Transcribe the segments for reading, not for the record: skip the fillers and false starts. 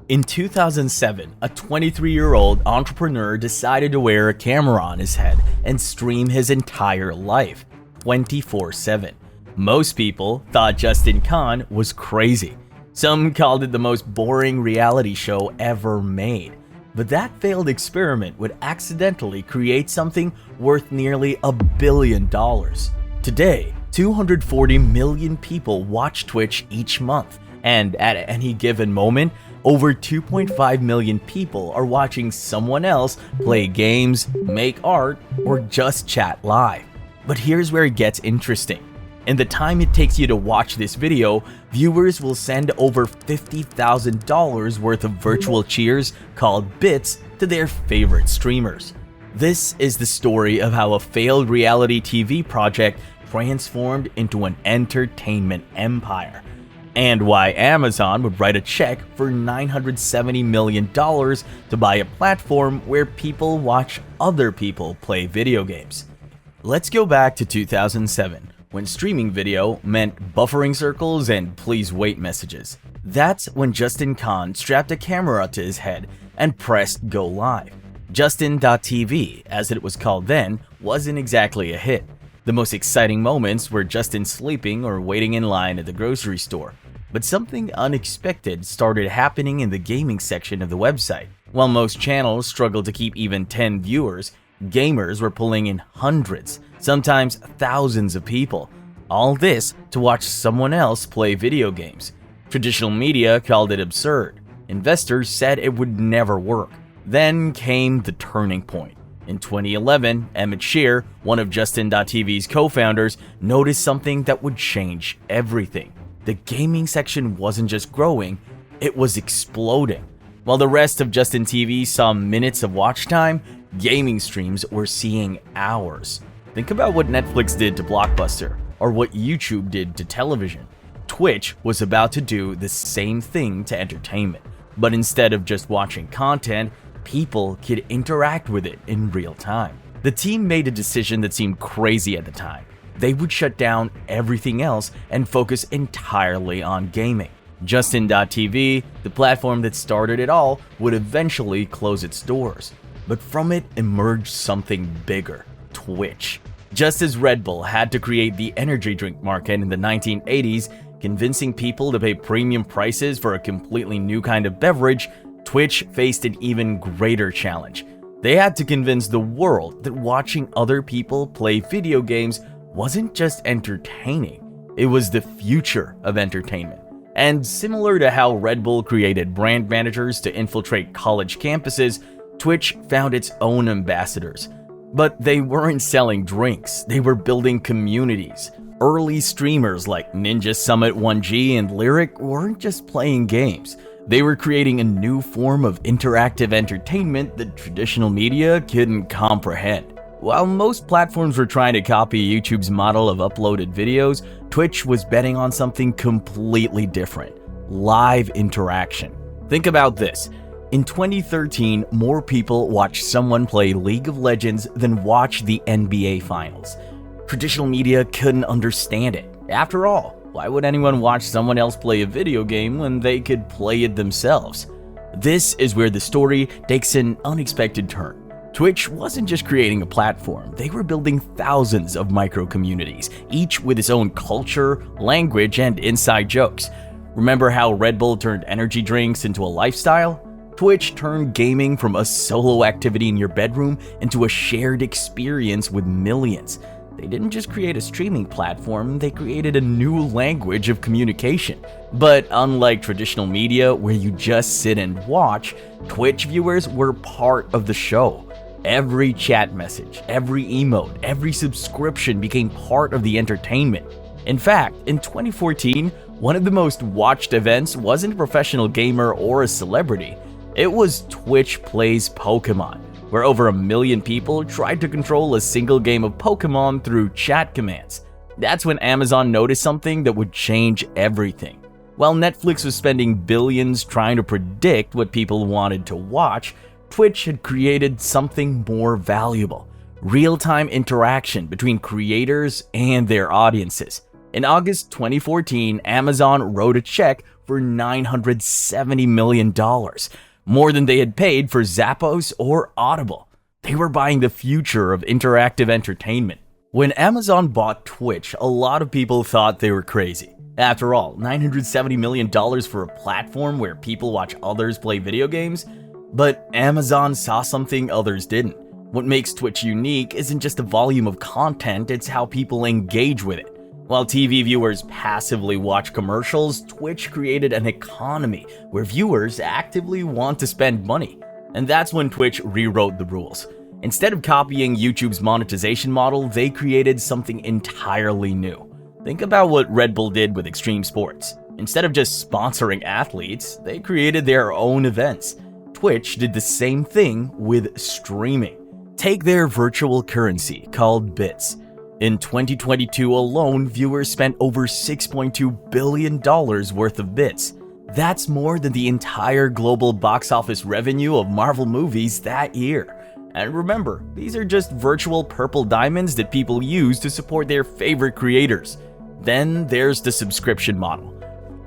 In 2007, a 23-year-old entrepreneur decided to wear a camera on his head and stream his entire life, 24/7. Most people thought Justin Kan was crazy. Some called it the most boring reality show ever made. But that failed experiment would accidentally create something worth nearly $1 billion. Today, 240 million people watch Twitch each month, and at any given moment, over 2.5 million people are watching someone else play games, make art, or just chat live. But here's where it gets interesting. In the time it takes you to watch this video, viewers will send over $50,000 worth of virtual cheers called bits to their favorite streamers. This is the story of how a failed reality TV project transformed into an entertainment empire, and why Amazon would write a check for $970 million to buy a platform where people watch other people play video games. Let's go back to 2007, when streaming video meant buffering circles and please wait messages. That's when Justin Kan strapped a camera to his head and pressed go live. Justin.tv, as it was called then, wasn't exactly a hit. The most exciting moments were Justin sleeping or waiting in line at the grocery store. But something unexpected started happening in the gaming section of the website. While most channels struggled to keep even 10 viewers, gamers were pulling in hundreds, sometimes thousands of people. All this to watch someone else play video games. Traditional media called it absurd. Investors said it would never work. Then came the turning point. In 2011, Emmett Shear, one of Justin.tv's co-founders, noticed something that would change everything. The gaming section wasn't just growing, it was exploding. While the rest of Justin TV saw minutes of watch time, gaming streams were seeing hours. Think about what Netflix did to Blockbuster, or what YouTube did to television. Twitch was about to do the same thing to entertainment, but instead of just watching content, people could interact with it in real time. The team made a decision that seemed crazy at the time. They would shut down everything else and focus entirely on gaming. Justin.tv, the platform that started it all, would eventually close its doors. But from it emerged something bigger: Twitch. Just as Red Bull had to create the energy drink market in the 1980s, convincing people to pay premium prices for a completely new kind of beverage, Twitch faced an even greater challenge. They had to convince the world that watching other people play video games wasn't just entertaining, it was the future of entertainment. And similar to how Red Bull created brand managers to infiltrate college campuses, Twitch found its own ambassadors. But they weren't selling drinks, they were building communities. Early streamers like Ninja Summit 1G and Lyric weren't just playing games. They were creating a new form of interactive entertainment that traditional media couldn't comprehend. While most platforms were trying to copy YouTube's model of uploaded videos, Twitch was betting on something completely different: live interaction. Think about this. In 2013, more people watched someone play League of Legends than watched the NBA Finals. Traditional media couldn't understand it. After all, why would anyone watch someone else play a video game when they could play it themselves? This is where the story takes an unexpected turn. Twitch wasn't just creating a platform, they were building thousands of micro-communities, each with its own culture, language, and inside jokes. Remember how Red Bull turned energy drinks into a lifestyle? Twitch turned gaming from a solo activity in your bedroom into a shared experience with millions. They didn't just create a streaming platform, they created a new language of communication. But unlike traditional media where you just sit and watch, Twitch viewers were part of the show. Every chat message, every emote, every subscription became part of the entertainment. In fact, in 2014, one of the most watched events wasn't a professional gamer or a celebrity. It was Twitch Plays Pokemon, where over 1 million people tried to control a single game of Pokemon through chat commands. That's when Amazon noticed something that would change everything. While Netflix was spending billions trying to predict what people wanted to watch, Twitch had created something more valuable: real-time interaction between creators and their audiences. In August 2014, Amazon wrote a check for $970 million, more than they had paid for Zappos or Audible. They were buying the future of interactive entertainment. When Amazon bought Twitch, a lot of people thought they were crazy. After all, $970 million for a platform where people watch others play video games? But Amazon saw something others didn't. What makes Twitch unique isn't just the volume of content, it's how people engage with it. While TV viewers passively watch commercials, Twitch created an economy where viewers actively want to spend money. And that's when Twitch rewrote the rules. Instead of copying YouTube's monetization model, they created something entirely new. Think about what Red Bull did with extreme sports. Instead of just sponsoring athletes, they created their own events. Twitch did the same thing with streaming. Take their virtual currency called bits. In 2022 alone, viewers spent over $6.2 billion worth of bits. That's more than the entire global box office revenue of Marvel movies that year. And remember, these are just virtual purple diamonds that people use to support their favorite creators. Then there's the subscription model.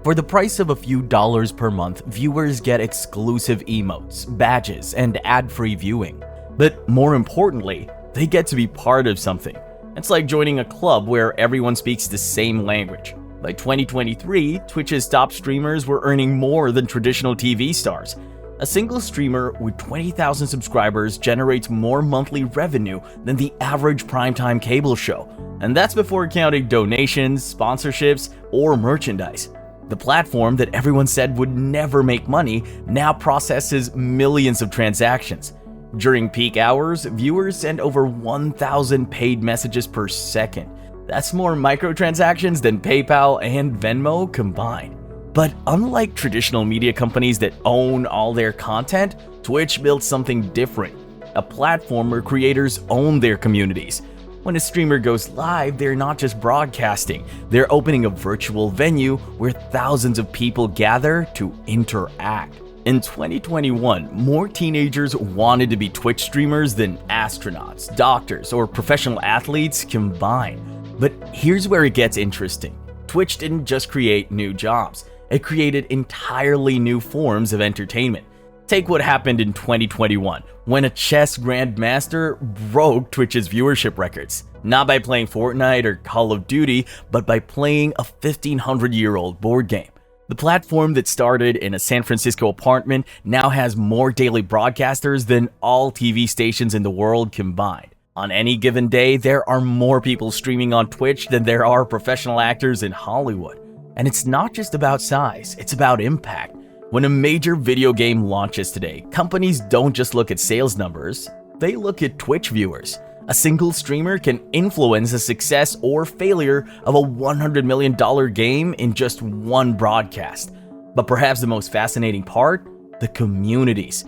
For the price of a few dollars per month, viewers get exclusive emotes, badges, and ad-free viewing. But more importantly, they get to be part of something. It's like joining a club where everyone speaks the same language. By 2023, Twitch's top streamers were earning more than traditional TV stars. A single streamer with 20,000 subscribers generates more monthly revenue than the average primetime cable show. And that's before counting donations, sponsorships, or merchandise. The platform that everyone said would never make money now processes millions of transactions. During peak hours, viewers send over 1,000 paid messages per second. That's more microtransactions than PayPal and Venmo combined. But unlike traditional media companies that own all their content, Twitch built something different. A platform where creators own their communities. When a streamer goes live, they're not just broadcasting, they're opening a virtual venue where thousands of people gather to interact. In 2021, more teenagers wanted to be Twitch streamers than astronauts, doctors, or professional athletes combined. But here's where it gets interesting. Twitch didn't just create new jobs, it created entirely new forms of entertainment. Take what happened in 2021, when a chess grandmaster broke Twitch's viewership records. Not by playing Fortnite or Call of Duty, but by playing a 1,500-year-old board game. The platform that started in a San Francisco apartment now has more daily broadcasters than all TV stations in the world combined. On any given day, there are more people streaming on Twitch than there are professional actors in Hollywood. And it's not just about size, it's about impact. When a major video game launches today, companies don't just look at sales numbers, they look at Twitch viewers. A single streamer can influence the success or failure of a $100 million game in just one broadcast. But perhaps the most fascinating part? The communities.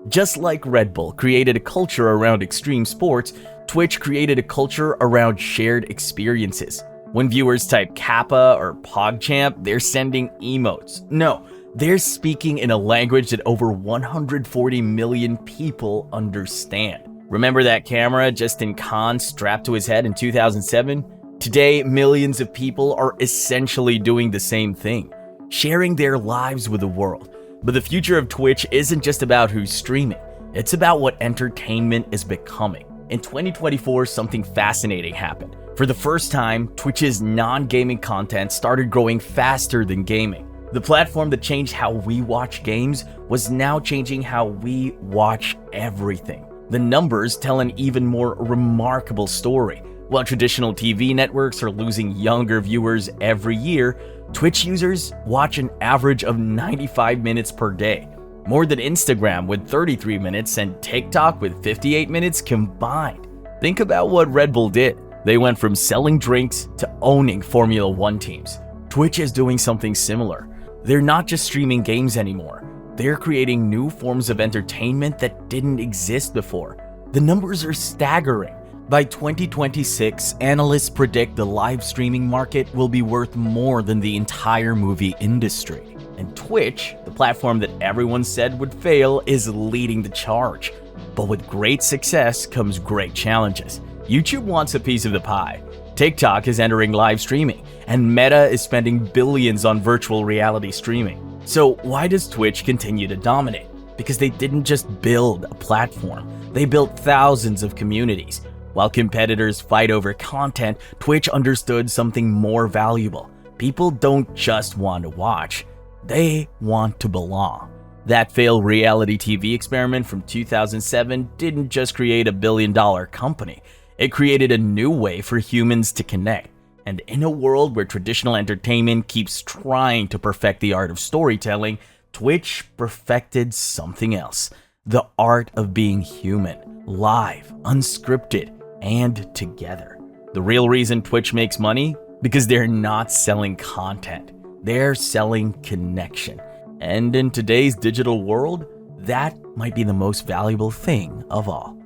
Just like Red Bull created a culture around extreme sports, Twitch created a culture around shared experiences. When viewers type Kappa or PogChamp, they're sending emotes. No, they're speaking in a language that over 140 million people understand. Remember that camera Justin Khan strapped to his head in 2007? Today, millions of people are essentially doing the same thing, sharing their lives with the world. But the future of Twitch isn't just about who's streaming, it's about what entertainment is becoming. In 2024, something fascinating happened. For the first time, Twitch's non-gaming content started growing faster than gaming. The platform that changed how we watch games was now changing how we watch everything. The numbers tell an even more remarkable story. While traditional TV networks are losing younger viewers every year, Twitch users watch an average of 95 minutes per day, more than Instagram with 33 minutes and TikTok with 58 minutes combined. Think about what Red Bull did. They went from selling drinks to owning Formula One teams. Twitch is doing something similar. They're not just streaming games anymore. They're creating new forms of entertainment that didn't exist before. The numbers are staggering. By 2026, analysts predict the live streaming market will be worth more than the entire movie industry. And Twitch, the platform that everyone said would fail, is leading the charge. But with great success comes great challenges. YouTube wants a piece of the pie. TikTok is entering live streaming, and Meta is spending billions on virtual reality streaming. So why does Twitch continue to dominate? Because they didn't just build a platform, they built thousands of communities. While competitors fight over content, Twitch understood something more valuable. People don't just want to watch, they want to belong. That failed reality TV experiment from 2007 didn't just create a billion-dollar company, it created a new way for humans to connect. And in a world where traditional entertainment keeps trying to perfect the art of storytelling, Twitch perfected something else: the art of being human, live, unscripted, and together. The real reason Twitch makes money? Because they're not selling content, they're selling connection. And in today's digital world, that might be the most valuable thing of all.